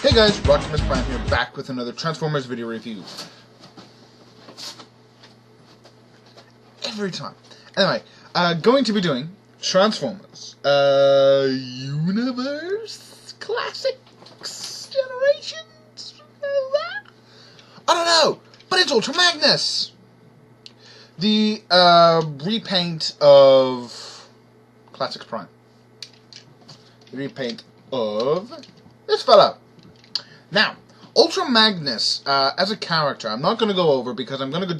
Hey guys, Rocktimus Prime here, back with another Transformers video review. Every time. Anyway, going to be doing Transformers Universe Classics Generations? I don't know, but it's Ultra Magnus! The repaint of Classics Prime. The repaint of this fella. Now, Ultra Magnus as a character, I'm not going to go over because I'm going to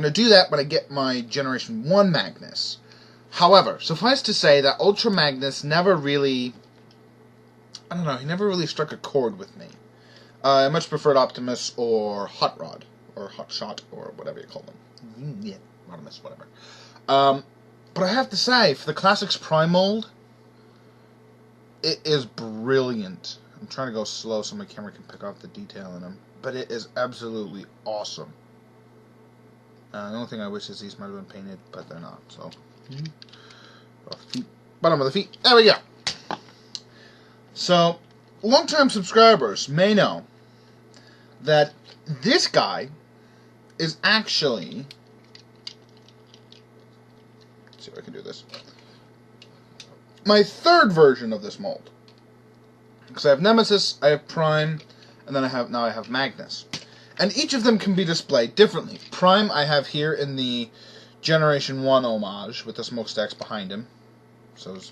do that when I get my Generation 1 Magnus. However, suffice to say that Ultra Magnus never really, I don't know, he never really struck a chord with me. I much preferred Optimus or Hot Rod, or Hot Shot, or whatever you call them. Yeah, Optimus, whatever. But I have to say, for the Classics Prime mold, it is brilliant. I'm trying to go slow so my camera can pick up the detail in them. But it is absolutely awesome. The only thing I wish is these might have been painted, but they're not. So, feet, bottom of the feet. There we go. So, long-time subscribers may know that this guy is actually... Let's see if I can do this. My third version of this mold. Because I have Nemesis, I have Prime, and then I have Magnus. And each of them can be displayed differently. Prime I have here in the Generation 1 homage, with the smokestacks behind him. So his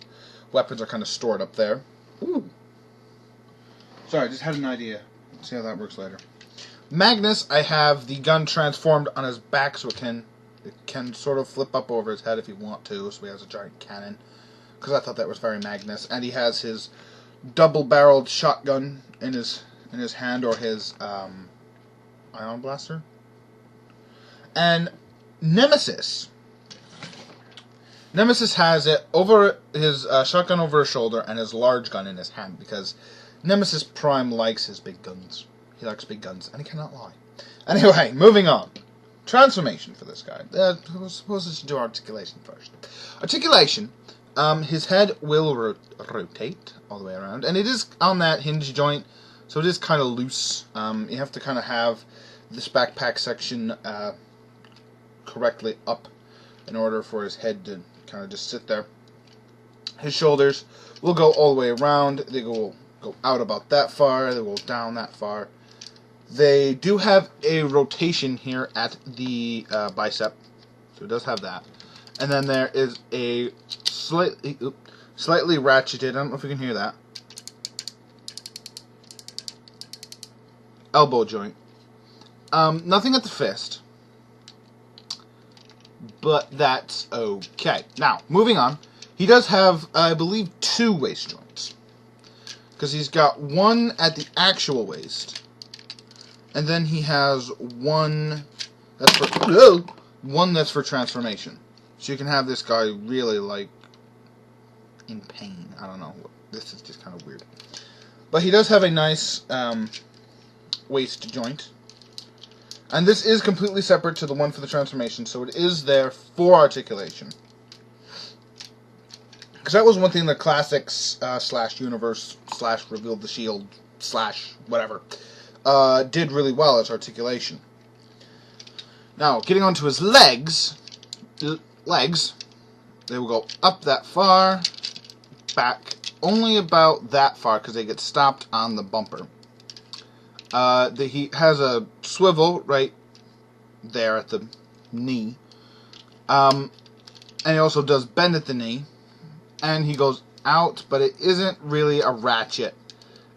weapons are kind of stored up there. Ooh. Sorry, I just had an idea. Let's see how that works later. Magnus, I have the gun transformed on his back so it can sort of flip up over his head if you want to, so he has a giant cannon. Because I thought that was very Magnus. And he has his double-barreled shotgun in his hand, or his ion blaster. And Nemesis has it over his shotgun over his shoulder and his large gun in his hand, because Nemesis Prime likes his big guns. He likes big guns, and he cannot lie. Anyway, moving on. Transformation for this guy. I suppose I should do articulation first. Articulation. His head will rotate all the way around, and it is on that hinge joint, so it is kind of loose. You have to kind of have this backpack section correctly up in order for his head to kind of just sit there. His shoulders will go all the way around. They go out about that far. They go down that far. They do have a rotation here at the bicep, so it does have that. And then there is a slightly ratcheted, I don't know if you can hear that, elbow joint. Nothing at the fist, but that's okay. Now, moving on, he does have, I believe, 2 waist joints. Because he's got one at the actual waist, and then he has one that's for transformation. So you can have this guy really, like, in pain. I don't know. This is just kind of weird. But he does have a nice waist joint. And this is completely separate to the one for the transformation, so it is there for articulation. Because that was one thing the Classics / Universe / Revealed the Shield / whatever did really well as articulation. Now, getting onto his legs, they will go up that far, back only about that far because they get stopped on the bumper. He has a swivel right there at the knee, and he also does bend at the knee, and he goes out, but it isn't really a ratchet.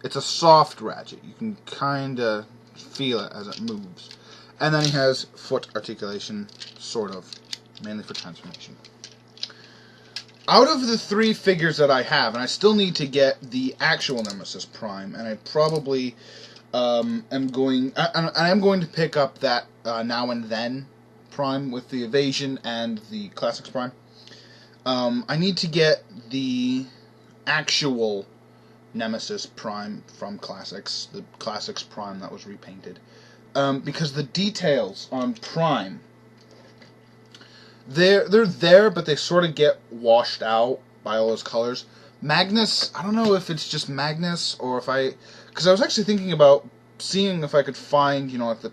It's a soft ratchet. You can kind of feel it as it moves. And then he has foot articulation, sort of, mainly for transformation. Out of the 3 figures that I have, and I still need to get the actual Nemesis Prime, and I probably am going to pick up that Now and Then Prime with the Evasion and the Classics Prime. I need to get the actual Nemesis Prime from Classics, the Classics Prime that was repainted, because the details on Prime, they're there, but they sort of get washed out by all those colors. Magnus, I don't know if it's just Magnus or if because I was actually thinking about seeing if I could find, like the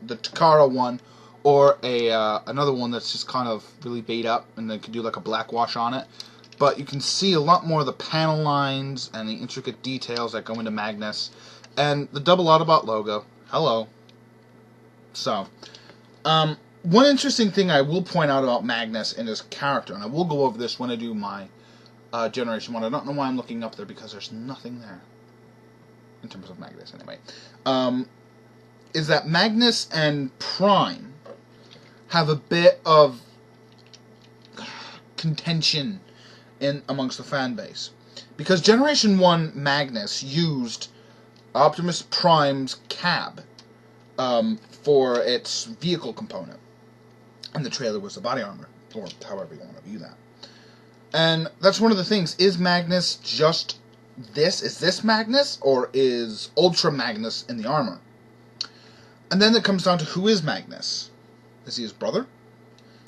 Takara one or another one that's just kind of really beat up and then could do like a black wash on it. But you can see a lot more of the panel lines and the intricate details that go into Magnus. And the double Autobot logo. Hello. So, one interesting thing I will point out about Magnus and his character, and I will go over this when I do my Generation 1. I don't know why I'm looking up there, because there's nothing there. In terms of Magnus, anyway. Is that Magnus and Prime have a bit of contention amongst the fan base. Because Generation 1 Magnus used Optimus Prime's cab for its vehicle component. And the trailer was the body armor, or however you want to view that. And that's one of the things. Is Magnus just this? Is this Magnus, or is Ultra Magnus in the armor? And then it comes down to who is Magnus? Is he his brother?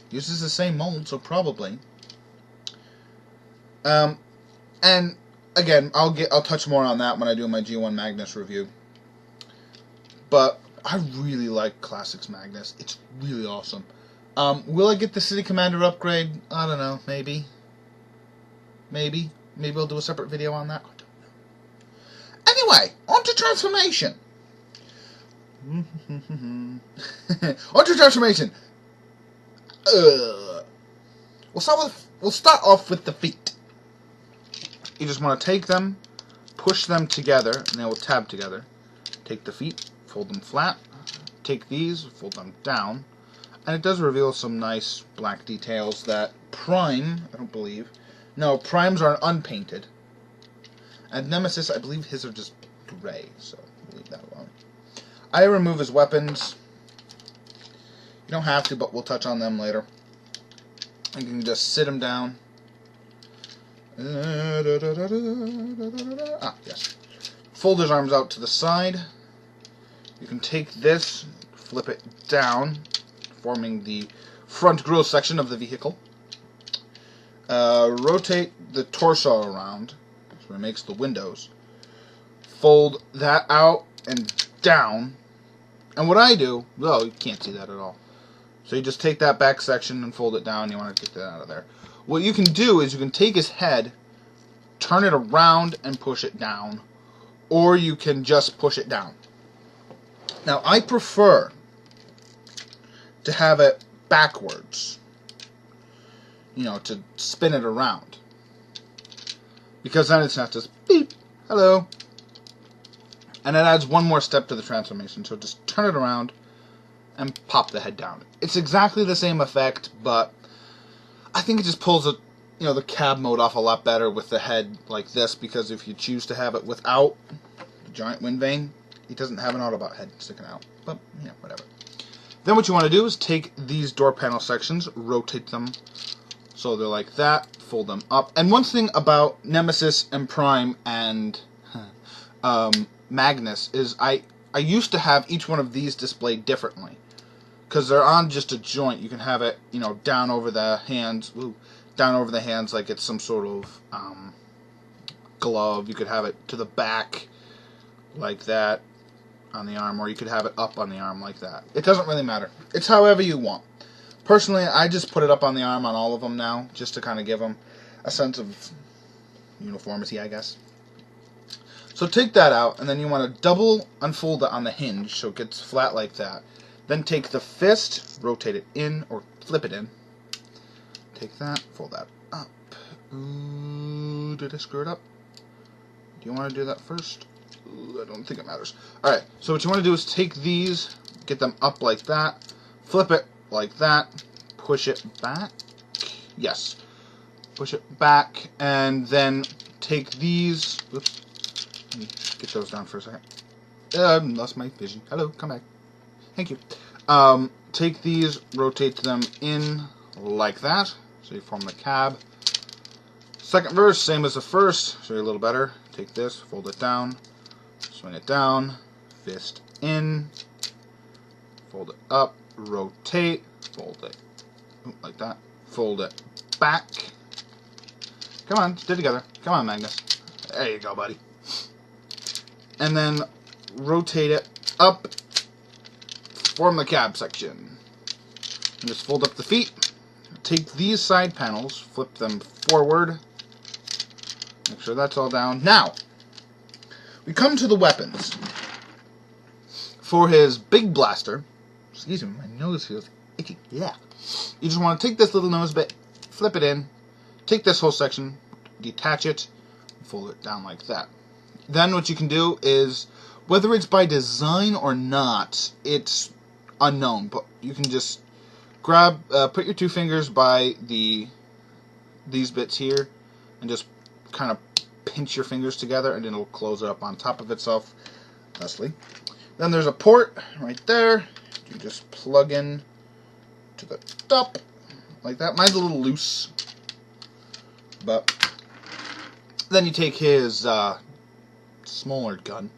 Uses the same mold, so probably. And again, I'll touch more on that when I do my G1 Magnus review. But I really like Classics Magnus. It's really awesome. Will I get the City Commander upgrade? I don't know. Maybe. Maybe I'll do a separate video on that. I don't know. Anyway, on to transformation. On to transformation. We'll start off with the feet. You just want to take them, push them together, and they will tab together. Take the feet, fold them flat. Take these, fold them down. And it does reveal some nice black details that Prime, I don't believe. No, Primes are unpainted. And Nemesis, I believe his are just gray, so we'll leave that alone. I remove his weapons. You don't have to, but we'll touch on them later. You can just sit him down. Yes. Fold his arms out to the side. You can take this, flip it down, forming the front grille section of the vehicle. Rotate the torso around, so it makes the windows. Fold that out and down. And what I do, well, you can't see that at all. So you just take that back section and fold it down. You want to get that out of there. What you can do is you can take his head, turn it around, and push it down. Or you can just push it down. Now, I prefer to have it backwards. To spin it around. Because then it's not just beep, hello. And it adds one more step to the transformation. So just turn it around and pop the head down. It's exactly the same effect, but I think it just pulls the cab mode off a lot better with the head like this, because if you choose to have it without the giant wind vane, it doesn't have an Autobot head sticking out. But, whatever. Then what you want to do is take these door panel sections, rotate them so they're like that, fold them up. And one thing about Nemesis and Prime and Magnus is I used to have each one of these displayed differently. Because they're on just a joint. You can have it, down over the hands. Ooh, down over the hands like it's some sort of glove. You could have it to the back like that on the arm. Or you could have it up on the arm like that. It doesn't really matter. It's however you want. Personally, I just put it up on the arm on all of them now. Just to kind of give them a sense of uniformity, I guess. So take that out. And then you want to double unfold it on the hinge so it gets flat like that. Then take the fist, rotate it in, or flip it in. Take that, fold that up. Ooh, did I screw it up? Do you want to do that first? Ooh, I don't think it matters. Alright, so what you want to do is take these, get them up like that, flip it like that, push it back. Yes. Push it back, and then take these. Whoops. Let me get those down for a second. Lost my vision. Hello, come back. Thank you. Take these, rotate them in like that, so you form the cab. Second verse, same as the first, show you a little better. Take this, fold it down, swing it down, fist in, fold it up, rotate, fold it like that, fold it back. Come on, stay together. Come on, Magnus. There you go, buddy. And then rotate it up. Form the cab section. And just fold up the feet. Take these side panels, flip them forward. Make sure that's all down. Now, we come to the weapons. For his big blaster, excuse me, my nose feels itchy. Yeah. You just want to take this little nose bit, flip it in, take this whole section, detach it, fold it down like that. Then what you can do is, whether it's by design or not, it's unknown, but you can just grab, put your two fingers by these bits here, and just kind of pinch your fingers together, and then it'll close it up on top of itself, thusly. Then there's a port right there. You just plug in to the top, like that. Mine's a little loose, but then you take his smaller gun.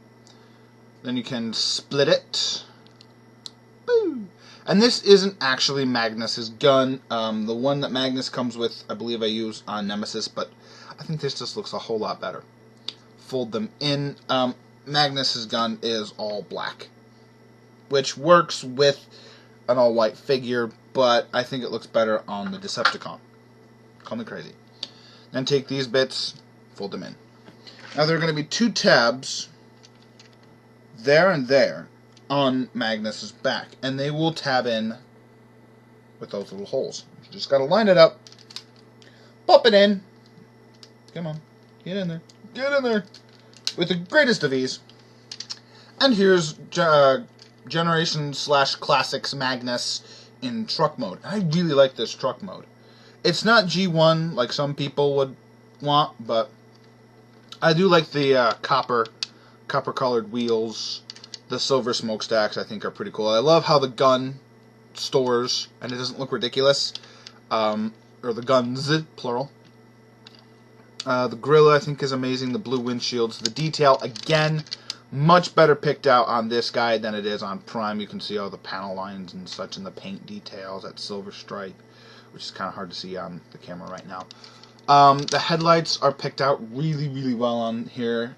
Then you can split it. Boo! And this isn't actually Magnus's gun. The one that Magnus comes with, I believe I use on Nemesis, but I think this just looks a whole lot better. Fold them in. Magnus's gun is all black, which works with an all-white figure, but I think it looks better on the Decepticon. Call me crazy. Then take these bits, fold them in. Now there are going to be two tabs there and there on Magnus's back, and they will tab in with those little holes. You just got to line it up, pop it in. Come on, get in there, get in there, with the greatest of ease. And here's Generation / Classics Magnus in truck mode. I really like this truck mode. It's not G1 like some people would want, but I do like the copper colored wheels. The silver smokestacks I think are pretty cool. I love how the gun stores and it doesn't look ridiculous. Or the guns, plural. The grill I think is amazing. The blue windshields. The detail, again, much better picked out on this guy than it is on Prime. You can see all the panel lines and such and the paint details, that silver stripe, which is kind of hard to see on the camera right now. The headlights are picked out really, really well on here.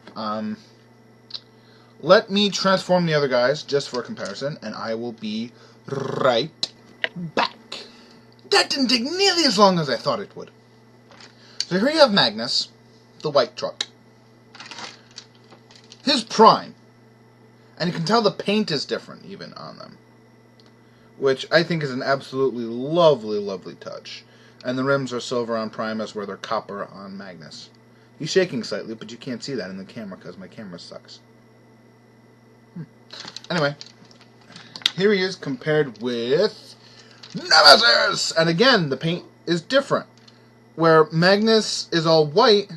Let me transform the other guys just for comparison, and I will be right back. That didn't take nearly as long as I thought it would. So here you have Magnus, the white truck. His Prime. And you can tell the paint is different even on them, which I think is an absolutely lovely, lovely touch. And the rims are silver on Prime as where they're copper on Magnus. He's shaking slightly, but you can't see that in the camera because my camera sucks. Anyway, here he is compared with Nemesis! And again, the paint is different. Where Magnus is all white,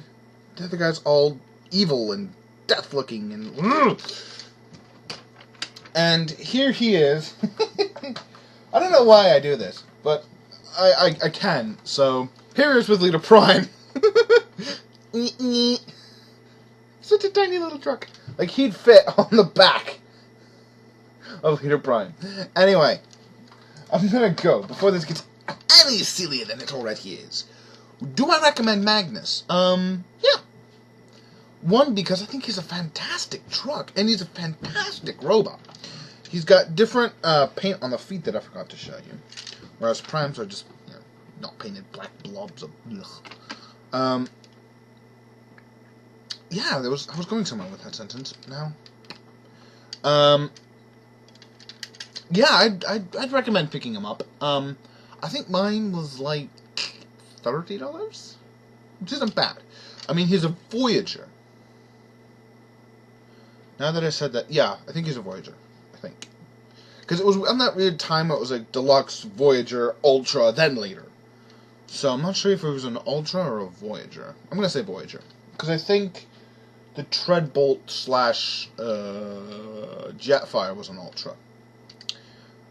the other guy's all evil and death-looking and... And here he is. I don't know why I do this, but I can. So, here he is with Leader Prime. Such a tiny little truck. Like, he'd fit on the back of Leader Prime. Anyway, I'm gonna go before this gets any sillier than it already is. Do I recommend Magnus? Yeah. One, because I think he's a fantastic truck, and he's a fantastic robot. He's got different paint on the feet that I forgot to show you, whereas Primes are just, you know, not painted black blobs of ugh. Yeah, I was going somewhere with that sentence. Now, yeah, I'd recommend picking him up. I think mine was like $30, which isn't bad. I mean, he's a Voyager. Now that I said that, yeah, I think he's a Voyager. I think, because it was on that weird time it was like Deluxe, Voyager, Ultra, then later. So I'm not sure if it was an Ultra or a Voyager. I'm gonna say Voyager because I think the Treadbolt / Jetfire was an Ultra.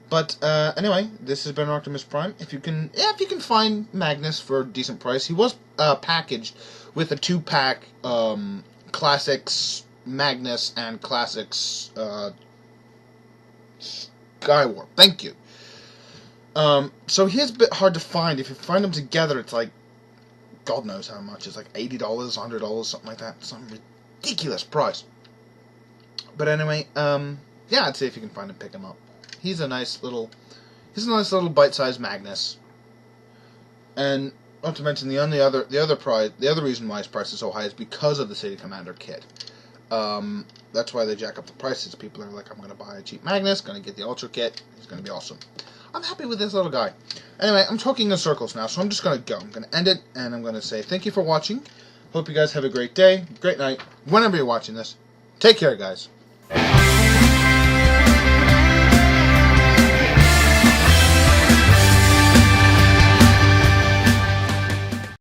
But anyway, this has been Optimus Prime. If you can find Magnus for a decent price, he was packaged with a 2-pack Classics Magnus and Classics Skywarp. Thank you. So he is a bit hard to find. If you find them together, it's like God knows how much. It's like $80, $100, something like that. Some ridiculous price. But anyway, yeah, I'd say if you can find him, pick him up. He's a nice little bite-sized Magnus. And not to mention the other reason why his price is so high is because of the City Commander kit. That's why they jack up the prices. People are like, I'm going to buy a cheap Magnus, going to get the Ultra kit. He's going to be awesome. I'm happy with this little guy. Anyway, I'm talking in circles now, so I'm just going to go. I'm going to end it, and I'm going to say thank you for watching. Hope you guys have a great day, great night, whenever you're watching this. Take care, guys.